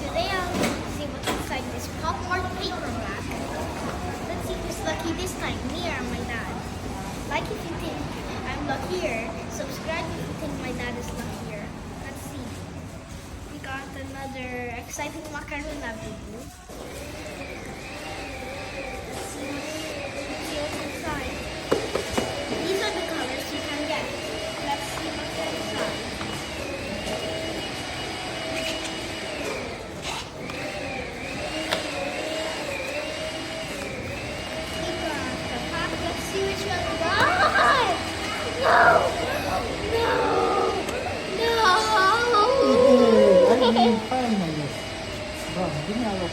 Today I'll see what's inside this popcorn paper bag. Let's see who's lucky this time, me or my dad. Like if you think I'm luckier, subscribe if you think my dad is luckier. Let's see. We got another exciting macaron labubu. Let's see what's inside. These are the colors you can get. Let's see what's inside. Let's see which one we got. No! No! No! Finally. Bro, hindi niya ako